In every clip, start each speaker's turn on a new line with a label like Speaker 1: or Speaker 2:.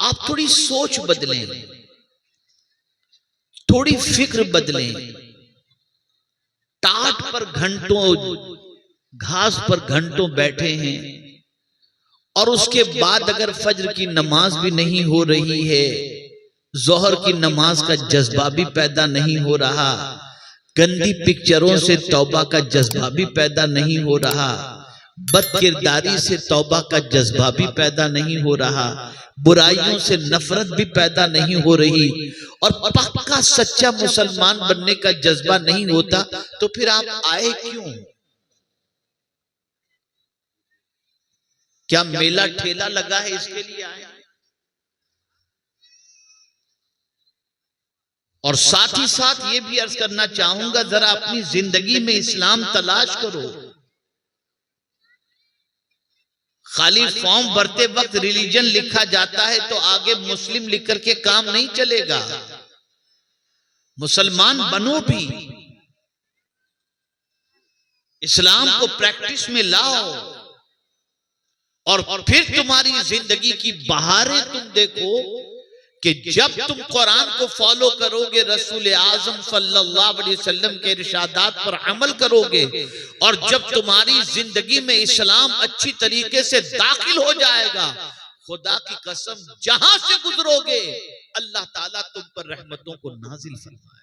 Speaker 1: आप थोड़ी सोच बदलें, थोड़ी फिक्र बदलें। टाट पर घंटों, घास पर घंटों बैठे हैं और उसके बाद अगर फज्र की नमाज भी नहीं हो रही है, जोहर की नमाज का जज्बा भी पैदा नहीं हो रहा, गंदी पिक्चरों से तौबा का जज्बा भी पैदा नहीं हो रहा, बदकिरदारी से तौबा का जज्बा भी पैदा नहीं हो रहा, बुराइयों से नफरत भी पैदा नहीं हो रही, और पक्का सच्चा मुसलमान बनने का जज्बा नहीं होता, तो फिर आप आए क्यों? क्या मेला ठेला लगा है इसके लिए आए? और साथ ही साथ ये भी अर्ज करना चाहूंगा, जरा अपनी जिंदगी में इस्लाम तलाश करो। खाली फॉर्म भरते वक्त रिलीजन लिखा जाता है तो आगे मुस्लिम लिख करके काम नहीं चलेगा। मुसलमान बनो भी, इस्लाम को प्रैक्टिस में लाओ, और फिर तुम्हारी जिंदगी की बहारें तुम देखो कि जब तुम कुरान को फॉलो करोगे, रसूल आजम सल्लल्लाहु अलैहि वसल्लम के इरशादात पर अमल करोगे, और जब तुम्हारी जिंदगी में इस्लाम अच्छी तरीके से दाखिल हो जाएगा, खुदा की कसम जहां से गुजरोगे अल्लाह ताला तुम पर रहमतों को नाजिल फरमाएगा।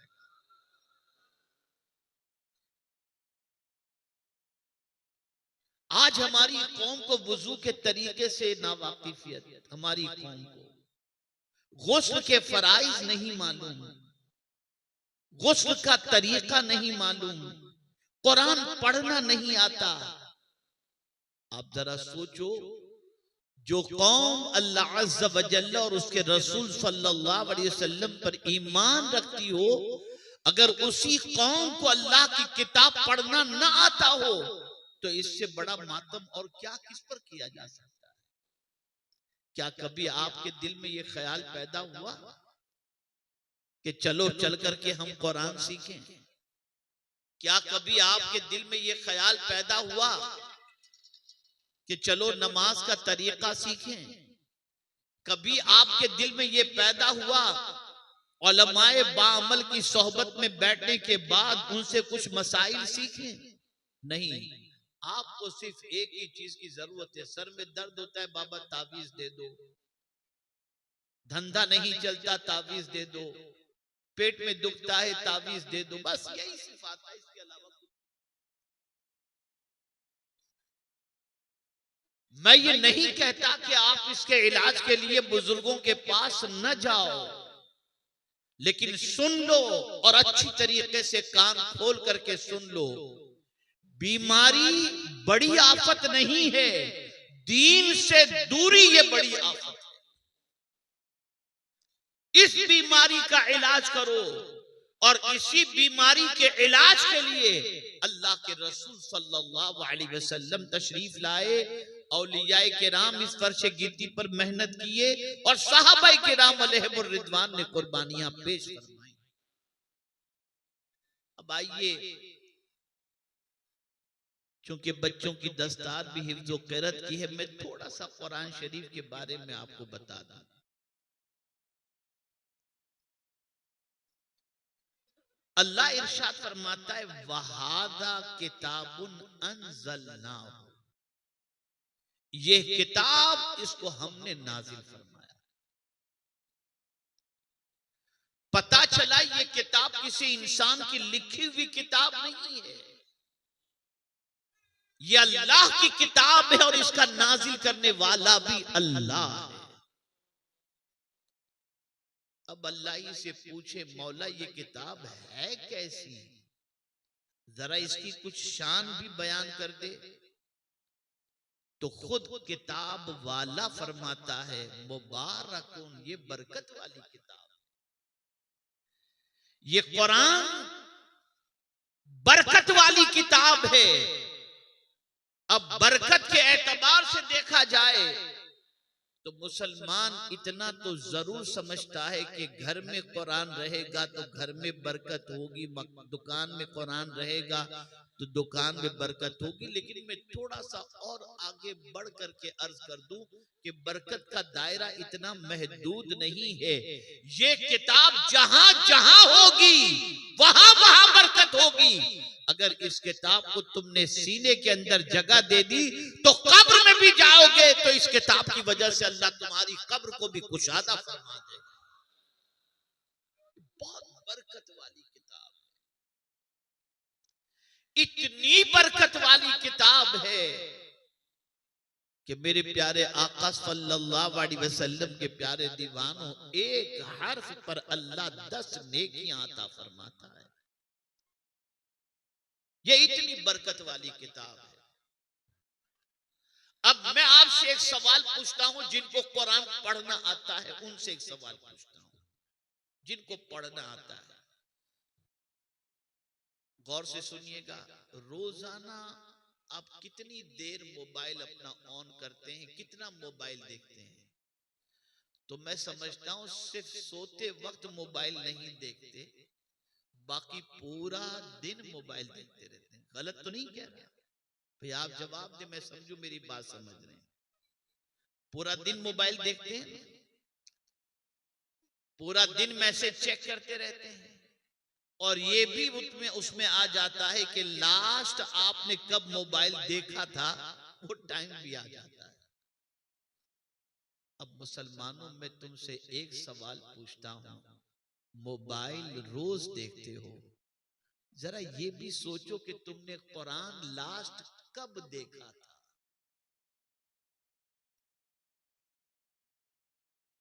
Speaker 1: आज हमारी कौम को वुजू के तरीके से नावाकिफियत, हमारी कौम को गुस्ल के फराइज नहीं मालूम, गुस्ल का तरीका नहीं मालूम, कुरान पढ़ना नहीं आता। आप जरा सोचो, जो कौम अल्लाह अज़्ज़ा व जल्ला और उसके रसूल सल्लल्लाहु अलैहि वसल्लम पर ईमान रखती हो, अगर उसी कौम को अल्लाह की किताब पढ़ना न आता हो, तो इससे बड़ा मातम और क्या किस पर किया जा सकता है? क्या कभी आपके दिल में यह ख्याल पैदा हुआ कि चलो चल करके हम कुरान सीखें? क्या कभी आपके दिल में यह ख्याल पैदा हुआ कि चलो नमाज का तरीका सीखें? कभी आपके दिल में यह पैदा हुआ उलमाए बाअमल की सोहबत में बैठने के बाद उनसे कुछ मसाइल सीखें? नहीं, आपको सिर्फ एक ही चीज की जरूरत है। सर में दर्द होता है, बाबा तावीज दे दो। धंधा नहीं चलता, तावीज दे दो। पेट में दुखता है, तावीज दे दो। बस यही सिर्फ आता है, इसके अलावा मैं ये नहीं कहता कि आप इसके इलाज के लिए बुजुर्गों के पास न जाओ, लेकिन सुन लो और अच्छी तरीके से कान खोल करके सुन लो। बीमारी बड़ी आफत नहीं है, दीन से दूरी ये बड़ी आफत है। इस बीमारी का इलाज करो, और इसी बीमारी के इलाज के लिए अल्लाह के रसूल सल्लल्लाहु अलैहि वसल्लम तशरीफ लाए। औलियाए किराम इस फर्श गिद्दी पर मेहनत किए, और सहाबाए किराम अलैहिमुर रिदवान ने कुर्बानियां पेश फरमाई। अब आइए, क्योंकि बच्चों की दस्तार भी हिफ्ज़ो क़िरात की है, मैं थोड़ा सा कुरान शरीफ के बारे में आपको बता दूं। अल्लाह इरशाद फरमाता है, वहादा किताबुन अंज़लनाहु, ये किताब, इसको हमने नाजिल फरमाया। पता चला ये किताब किसी इंसान की लिखी हुई किताब नहीं है, ये अल्लाह की किताब है, और इसका नाजिल करने वाला भी अल्लाह है। अब अल्लाह ही से पूछे, मौला ये किताब है कैसी? जरा इसकी कुछ शान भी बयान कर दे। तो खुद किताब वाला फरमाता है, मुबारकुन, ये बरकत वाली किताब, ये कुरान बरकत वाली किताब है। अब बरकत के एतबार से देखा जाए तो मुसलमान इतना तो जरूर समझता है कि घर में कुरान रहेगा तो घर में बरकत होगी, दुकान में कुरान रहेगा तो दुकान में बरकत होगी। लेकिन मैं थोड़ा सा और आगे बढ़ करके अर्ज कर दूं कि बरकत का दायरा इतना महदूद नहीं है। ये किताब जहां जहां होगी वहां वहां बरकत होगी। अगर इस किताब को तुमने सीने के अंदर जगह दे दी तो कब्र में भी जाओगे तो इस किताब की वजह से अल्लाह तुम्हारी कब्र को भी कुशादा फरमा देगा। बहुत बरकत वाली किताब, इतनी बरकत वाली किताब है कि मेरे प्यारे आका सल्लल्लाहु अलैहि वसल्लम के प्यारे दीवानों, एक हर्फ पर अल्लाह 10 नेकियां अता फरमाता है। ये इतनी बरकत वाली किताब है। अब मैं आपसे एक सवाल पूछता हूं, जिनको कुरान पढ़ना आता है उनसे एक सवाल पूछता हूं, जिनको पढ़ना आता है गौर से सुनिएगा। रोजाना आप कितनी देर मोबाइल अपना ऑन करते हैं, कितना मोबाइल देखते हैं? तो मैं समझता हूं सिर्फ सोते वक्त मोबाइल नहीं देखते, बाकी पूरा दिन मोबाइल देखते रहते हैं। गलत तो नहीं कह रहा भाई? आप जवाब दे, मैं समझू मेरी बात समझ रहे हैं। पूरा दिन मोबाइल देखते हैं, पूरा दिन मैसेज चेक करते रहते हैं, और ये भी उसमें आ जाता है कि लास्ट आपने कब मोबाइल देखा था वो टाइम भी आ जाता है। अब मुसलमानों में तुमसे एक सवाल पूछता हूं, मोबाइल रोज देखते हो, जरा ये भी सोचो कि तुमने कुरान लास्ट कब देखा था?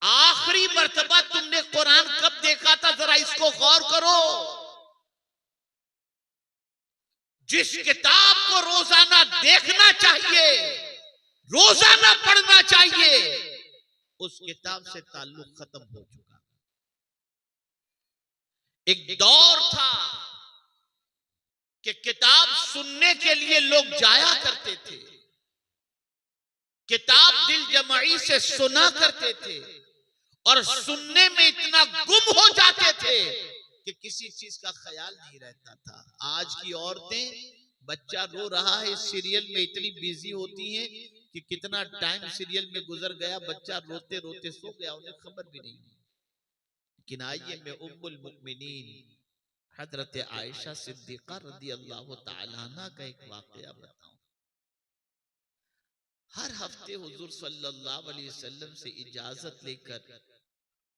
Speaker 1: आखिरी मर्तबा तुमने कुरान कब देखा था? जरा इसको गौर करो। जिस किताब को रोजाना देखना चाहिए, रोजाना पढ़ना चाहिए, उस किताब से ताल्लुक खत्म हो चुका। एक दौर था कि किताब सुनने के लिए लोग जाया करते थे, किताब दिल जमाई से सुना करते थे, और सुनने में इतना गुम हो जाते थे कि किसी चीज का ख्याल नहीं रहता था। आज की औरतें, बच्चा रो रहा है, सीरियल में इतनी बिजी होती हैं कि कितना टाइम सीरियल में गुजर गया, बच्चा रोते रोते सो गया, उन्हें खबर भी नहीं। लेकिन आइए मैं उम्मुल मुमिनीन हजरत आयशा सिद्दीका रदी अल्लाह तआला अन्हा का एक वाकया बताऊं। हर हफ्ते हुजूर सल्लल्लाहु अलैहि वसल्लम से इजाजत लेकर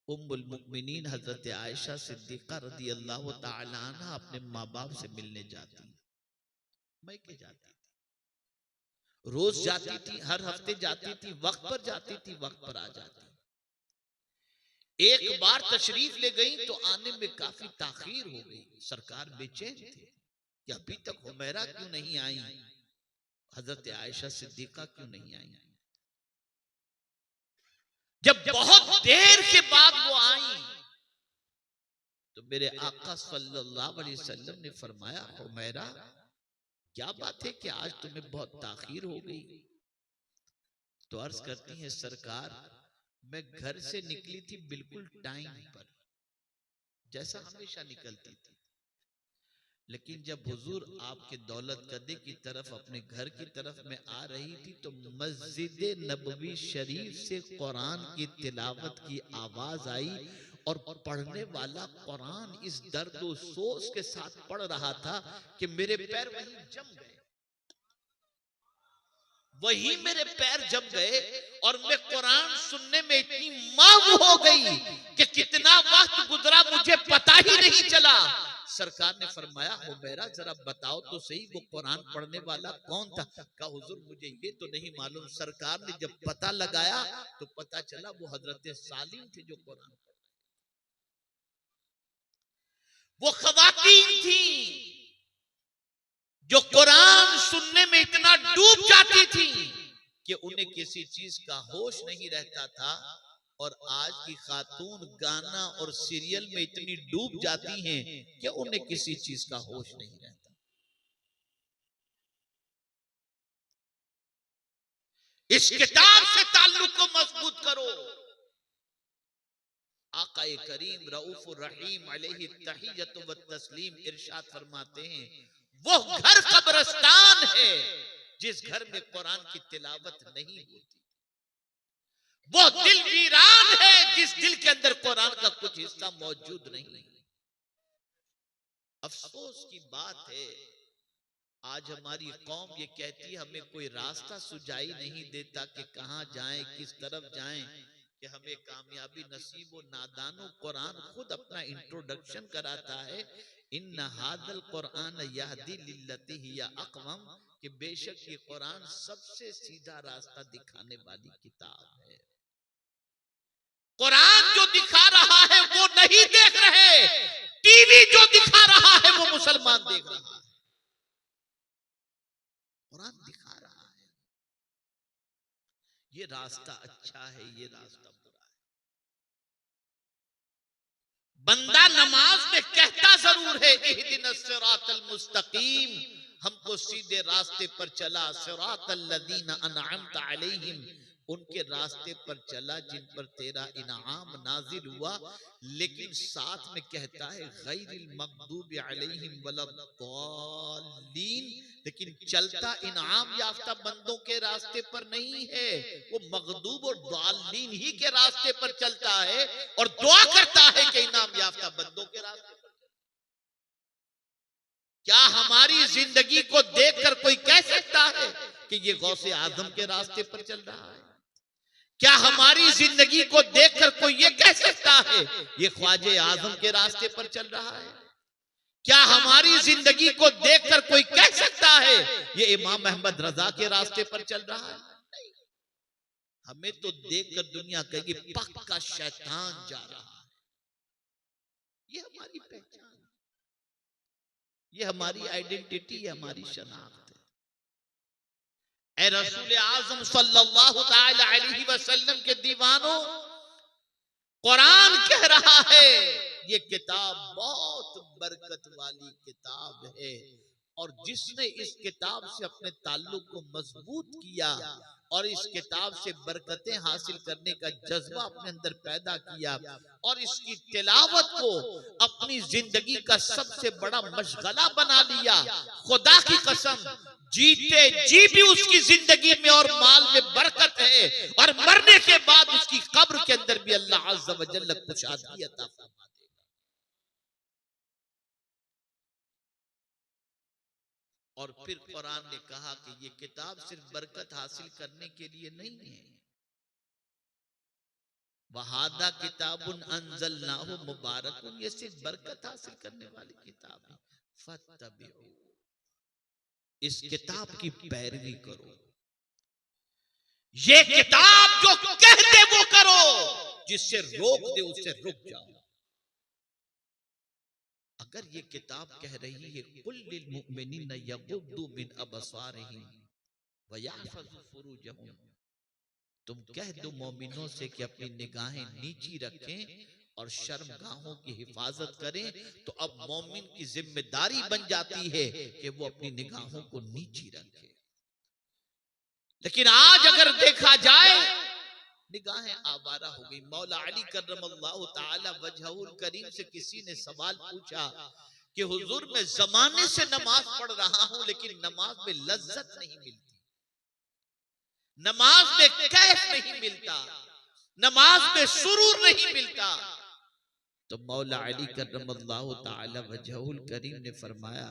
Speaker 1: उम्मुल मुमिनीन हजरत आयशा सिद्दीका रदी अल्लाह तआला अन्हा अपने माँ बाप से मिलने जाती, मैके जाती थी, रोज जाती थी, हर हफ्ते जाती थी, वक्त पर जाती थी, वक्त पर आ जाती। एक बार तशरीफ ले गई तो आने में काफी ताखीर हो गई। सरकार बेचैन थे कि अभी तक हुमैरा क्यों नहीं आई, हजरत आयशा सिद्दीका क्यों नहीं आई। जब बहुत देर के बाद वो आई तो मेरे आका सल्लल्लाहु अलैहि वसल्लम ने फरमाया, हुमैरा क्या बात है कि आज तुम्हें बहुत ताखीर हो गई? तो अर्ज करती है, सरकार मैं घर से निकली थी बिल्कुल टाइम पर, जैसा हमेशा निकलती थी, लेकिन जब हुजूर आपके दौलत कदे की तरफ, अपने घर की तरफ में आ रही थी तो मस्जिद नबवी शरीफ से कुरान की तिलावत की आवाज आई, और पढ़ने वाला कुरान इस दर्द और सोच के साथ पढ़ रहा था कि मेरे पैर वहीं जम गए, वही मेरे पैर जम गए, और मैं कुरान सुनने में इतनी मांग हो गई कि कितना वक्त गुजरा मुझे पता ही नहीं चला। सरकार ने फरमाया, हुमैरा जरा बताओ तो सही वो कुरान पढ़ने वाला कौन था? कहा हुजूर मुझे ये तो नहीं मालूम। सरकार ने जब पता लगाया तो पता चला वो हजरत सालिम थे जो कुरान, वो खवातीन थी जो कुरान सुनने में इतना डूब जाती थी कि उन्हें किसी चीज का होश नहीं रहता था, और आज की खातून गाना और सीरियल में इतनी डूब जाती हैं कि उन्हें किसी चीज का होश नहीं रहता। इस किताब से ताल्लुक को मजबूत करो। आकाए करीम रऊफ रहीम अलैहि तहियत व तस्लीम इरशाद फरमाते हैं, वो घर कब्रिस्तान है जिस घर में कुरान की तिलावत नहीं होती। वो दिल वीरान है जिस दिल के अंदर कुरान का कुछ हिस्सा मौजूद नहीं। अफसोस की बात है आज हमारी कौम ये कहती है हमें कोई रास्ता सुझाई नहीं देता कि कहां जाएं, किस तरफ जाएं कि हमें कामयाबी नसीब हो। नादानो कुरान खुद अपना इंट्रोडक्शन कराता है, इन्ना हादल कुरान यहदी लिल्लती हिया अक़वम, कि बेशक ये कुरान सबसे सीधा रास्ता दिखाने वाली किताब है। कुरान जो दिखा रहा है वो नहीं देख रहे, टीवी जो दिखा रहा है वो मुसलमान देख रहा है। कुरान दिखा रहा है ये रास्ता अच्छा है, ये रास्ता बुरा है। बंदा नमाज में कहता जरूर है इहदिनस सिरातल मुस्तकीम, हमको सीधे रास्ते पर चला, सिरातल लदीना अनअमता अलैहिम, उनके रास्ते पर चला जिन पर तेरा इनाम नाजिल हुआ। लेकिन साथ में कहता है गैरिल मग़दूबि अलैहिम वलद्दालीन, लेकिन चलता इनाम याफ्ता बंदों के रास्ते पर नहीं है, वो मग़दूब और दालीन ही के रास्ते पर चलता है और दुआ करता है कि इनाम याफ्ता बंदों के रास्ते पर। क्या हमारी जिंदगी को देखकर कोई कह सकता है कि ये गौसे आजम के रास्ते पर चल रहा है? क्या हमारी जिंदगी को देखकर कोई ये कह सकता है ये ख्वाजे आजम के रास्ते पर चल रहा है? क्या हमारी जिंदगी को देखकर कोई कह सकता है ये इमाम अहमद रजा के रास्ते पर चल रहा है? हमें तो देखकर दुनिया कहेगी पक्का शैतान जा रहा है। ये हमारी पहचान, ये हमारी आइडेंटिटी, हमारी शनाख्त है। ऐ रसूल आज़म सल्लल्लाहु ताला अलैहि वसल्लम के दीवानों, कुरान कह रहा है ये किताब बहुत बरकत वाली किताब है, और जिसने इस किताब से अपने ताल्लुक को मजबूत किया और इस किताब से बरकतें हासिल करने का जज्बा अपने अंदर पैदा किया और इसकी तिलावत को अपनी जिंदगी का सबसे बड़ा मशगला बना लिया, खुदा की कसम जीते जी भी उसकी जिंदगी में और माल में बरकत है, और मरने के बाद उसकी कब्र के अंदर भी अल्लाह अज़्ज़ व जल्ल खुशहाली अता फरमा देगा। और फिर कुरान ने कहा कि ये किताब सिर्फ बरकत हासिल करने के लिए नहीं है, वहादा किताबुन अंज़लनाहु मुबारकुन, ये सिर्फ बरकत हासिल करने वाली किताब है। फत्तबिऊ, इस किताब की पैरवी करो। ये किताब जो कह दे वो करो, जिससे रोक दे उससे रुक जाओ। अगर ये किताब कह रही है कुल लिल मुमिनीना यग़ुद्दू मिन अबसारिहिम व यहफ़ज़ू फुरूजहुम, तुम कह दो मोमिनों से कि अपनी निगाहें नीची रखें और शर्मगाहों की हिफाजत करें, तो अब मोमिन की जिम्मेदारी बन जाती है कि वो अपनी निगाहों को नीची रखे। लेकिन आज अगर देखा जाए निगाहें आवारा हो गई। मौला अली करमल्लाहु ताला वजहुल करीम से किसी ने सवाल पूछा कि हुजूर मैं जमाने से नमाज पढ़ रहा हूं लेकिन नमाज में लज्जत नहीं मिलती, नमाज में कैफ नहीं मिलता, नमाज में सुरूर नहीं मिलता। तो मौला अली करमल्लाहु ताला वजहुल करीम ने फरमाया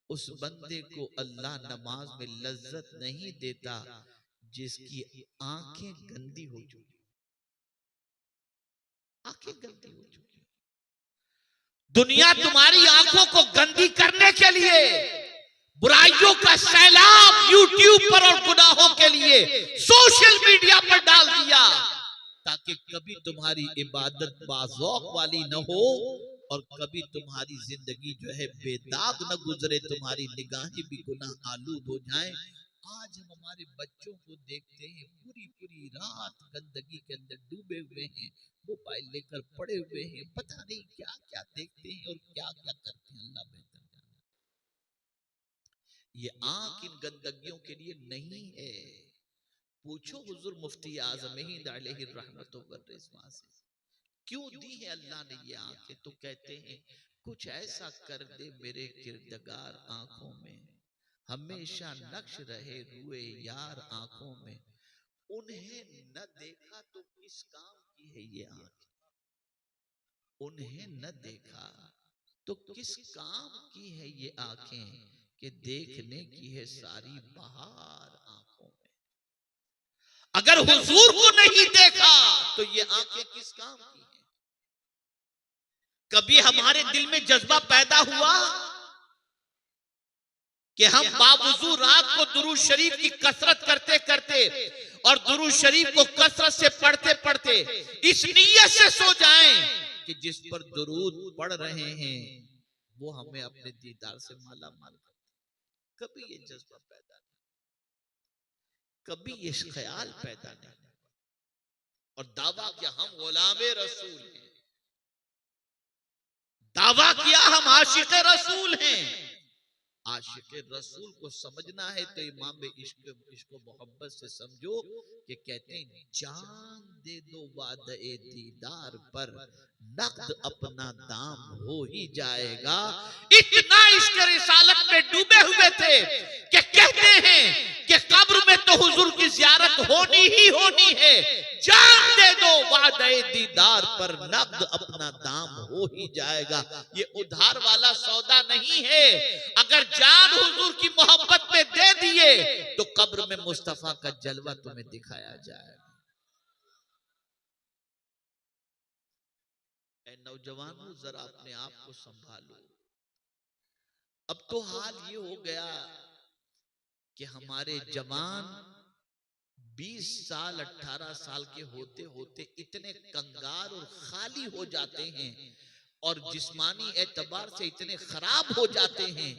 Speaker 1: उस बंदे को अल्लाह नमाज में लज्जत नहीं देता जिसकी आंखें गंदी हो चुकी, आंखें गंदी हो चुकी। दुनिया तुम्हारी आंखों को गंदी करने के लिए बुराइयों का सैलाब यूट्यूब पर और गुनाहों के लिए सोशल मीडिया पर डाल दिया ताकि कभी तुम्हारी इबादत बाज़ौक़ वाली न हो और कभी तुम्हारी जिंदगी जो है बेदाग न गुजरे, तुम्हारी निगाहें भी गुनाह आलूद हो जाएं। आज हम हमारे बच्चों को देखते हैं पूरी पूरी रात गंदगी के अंदर डूबे हुए हैं, मोबाइल लेकर पड़े हुए हैं, पता नहीं क्या क्या देखते हैं और क्या क्या करते हैं, अल्लाह बेहतर जाने। ये आंख इन गंदगियों के लिए नहीं है। पूछो हुजूर मुफ्ती आज़म हिंद अलैहि रहमतुल्लाह से क्यों दी है अल्लाह ने ये आंखें, तो कहते हैं कुछ ऐसा कर दे मेरे किरदगार आंखों में, हमेशा नक्श रहे रुए यार आंखों में। उन्हें न देखा तो किस काम की है ये आंख, उन्हें न देखा तो किस काम की है ये आंखें, कि देखने की है सारी बहार आंखों में। अगर हुजूर को नहीं देखा तो ये आंखें किस काम की हैं? कभी हमारे दिल में जज्बा पैदा हुआ कि हम बावजू रात को दुरूद शरीफ की कसरत करते करते और दुरूद शरीफ को कसरत से पढ़ते पढ़ते इस नीयत से सो जाएं कि जिस पर दुरूद पढ़ रहे हैं वो हमें अपने दीदार से माला माल कर। कभी ये जज्बा पैदा नहीं, कभी ये ख्याल पैदा नहीं, और दावा किया हम गुलामे रसूल हैं, दावा किया हम आशिक़े रसूल हैं। आशिक़े रसूल को समझना है तो इमाम इश्क मोहब्बत से समझो कि कहते हैं जान दे दो वादे दीदार पर, नक़द अपना दाम हो ही जाएगा। इतना इश्क रिसालत में डूबे हुए थे कि कहते हैं कि कब्र में तो हुजूर की ज़ियारत होनी ही होनी है। जान दे दो वादे दीदार पर, नक़द अपना दाम हो ही जाएगा। ये उधार वाला सौदा नहीं है। अगर जान हुजूर की मोहब्बत में दे दिए तो कब्र में मुस्तफा का जलवा तुम्हें दिखाया जाएगा। ऐ नौजवानों, जरा अपने आप को संभालो। अब तो हाल ये हो गया कि हमारे जवान 20 साल 18 साल के होते होते इतने कंगार और खाली हो जाते हैं और जिस्मानी एतबार से इतने खराब हो जाते हैं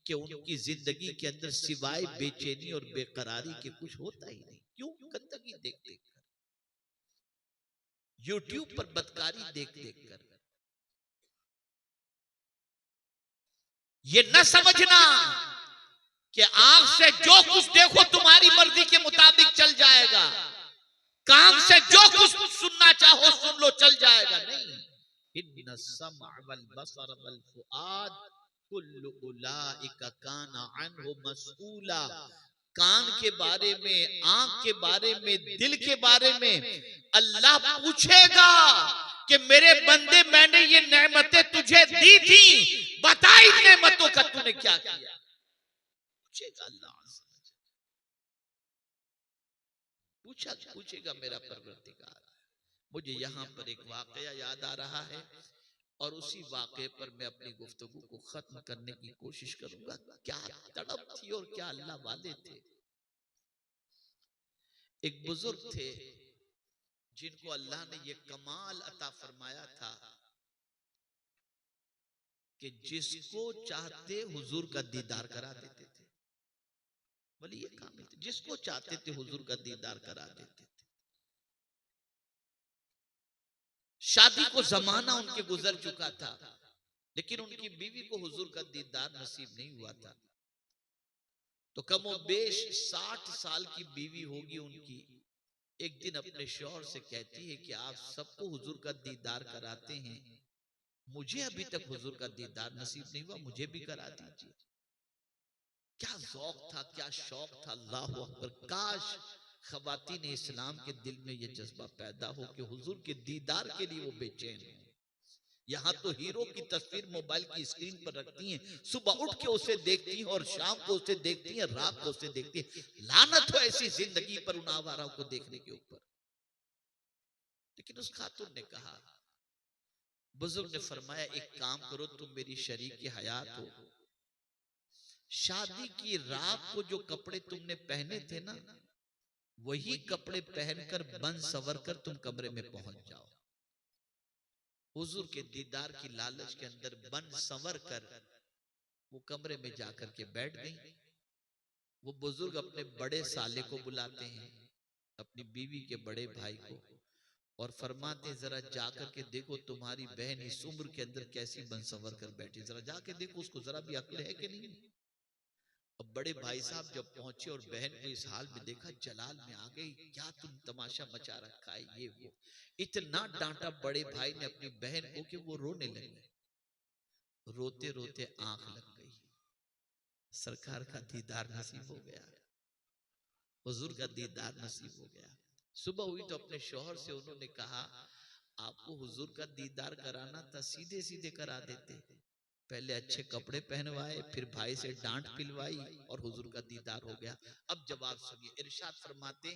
Speaker 1: कि उनकी जिंदगी के अंदर सिवाय बेचैनी और बेकरारी के कुछ होता ही नहीं। क्यों? गंदगी देख देख कर, यूट्यूब पर बदकारी देख देख कर। ये न समझना कि आंख से जो कुछ देखो तुम्हारी मर्जी के मुताबिक चल जाएगा, कान से जो कुछ सुनना चाहो सुन लो चल जाएगा, नहीं। इन्ना समअ वल बसर वल फुआद कुल्लु उलाइका काना अन्हु मसऊला। कान के बारे में, आंख के बारे में, दिल के बारे में अल्लाह पूछेगा कि मेरे बंदे मैंने ये नेमतें तुझे दी थी, बता इन नेमतों का तूने क्या किया। पूछेगा अल्लाह, पूछेगा मेरा परवरदिगार। मुझे यहाँ पर एक वाकया याद आ रहा है और उसी वाक़े पर मैं अपनी गुफ्तगू को खत्म करने की कोशिश करूंगा। क्या तड़प थी और क्या अल्लाह वाले थे। एक बुजुर्ग थे जिनको अल्लाह ने ये कमाल अता फरमाया था कि जिसको चाहते हुजूर का दीदार करा देते थे। बोले ये कामिल थे, जिसको चाहते थे हुजूर का दीदार करा देते थे। शादी को जमाना उनके गुजर चुका था, लेकिन उनकी बीवी को हुजूर का दीदार नसीब नहीं हुआ था। तो कमो बेश 60 साल की बीवी होगी उनकी। एक दिन अपने शौहर से कहती है कि आप सबको हुजूर का दीदार कराते हैं, मुझे अभी तक हुजूर का दीदार नसीब नहीं हुआ, मुझे भी करा दीजिए। क्या ज़ौक़ था, क्या शौक था। अल्लाहु अकबर। काश ख़वातीन इस्लाम के दिल में यह जज्बा पैदा हो कि हुजूर के दीदार के लिए वो बेचैन हो। यहाँ तो हीरो की तस्वीर मोबाइल की स्क्रीन पर रखती हैं, सुबह उठ के उसे देखती हैं और शाम को उसे देखती हैं, रात को उसे देखती हैं। लानत हो ऐसी जिंदगी पर उन आवाराओं को देखने के ऊपर। लेकिन उस खातून ने कहा, बुजुर्ग ने फरमाया एक काम करो, तुम मेरी शरीक हयात हो, शादी की रात को जो कपड़े तुमने पहने थे ना, वही कपड़े पहनकर बन सवर कर तुम कमरे में पहुंच जाओ। हुजूर के दीदार की लालच के अंदर बन संवर कर वो कमरे में जाकर के बैठ गई। वो बुजुर्ग अपने बड़े साले को बुलाते हैं, अपनी बीवी के बड़े भाई को, और फरमाते जरा जाकर के देखो तुम्हारी बहन इस उम्र के अंदर कैसी बन संवर कर बैठी, जरा जाके देखो उसको जरा भी अक्ल है कि नहीं। अब बड़े भाई साहब जब पहुंचे और बहन को इस हाल में देखा, जलाल में आ गई, क्या तुम तमाशा मचा रखा है, ये वो। इतना डांटा बड़े भाई ने अपनी बहन को कि वो रोने लगी। रोते रोते आंख लग गई, सरकार का दीदार नसीब हो गया, हुजूर का दीदार नसीब हो गया। सुबह हुई तो अपने शौहर से उन्होंने कहा, आपको हुजूर का दीदार कराना था, सीधे सीधे करा देते, पहले अच्छे कपड़े पहनवाए, फिर भाई से डांट पिलवाई और हुजूर का दीदार हो गया। अब जवाब सुनिए, इरशाद फरमाते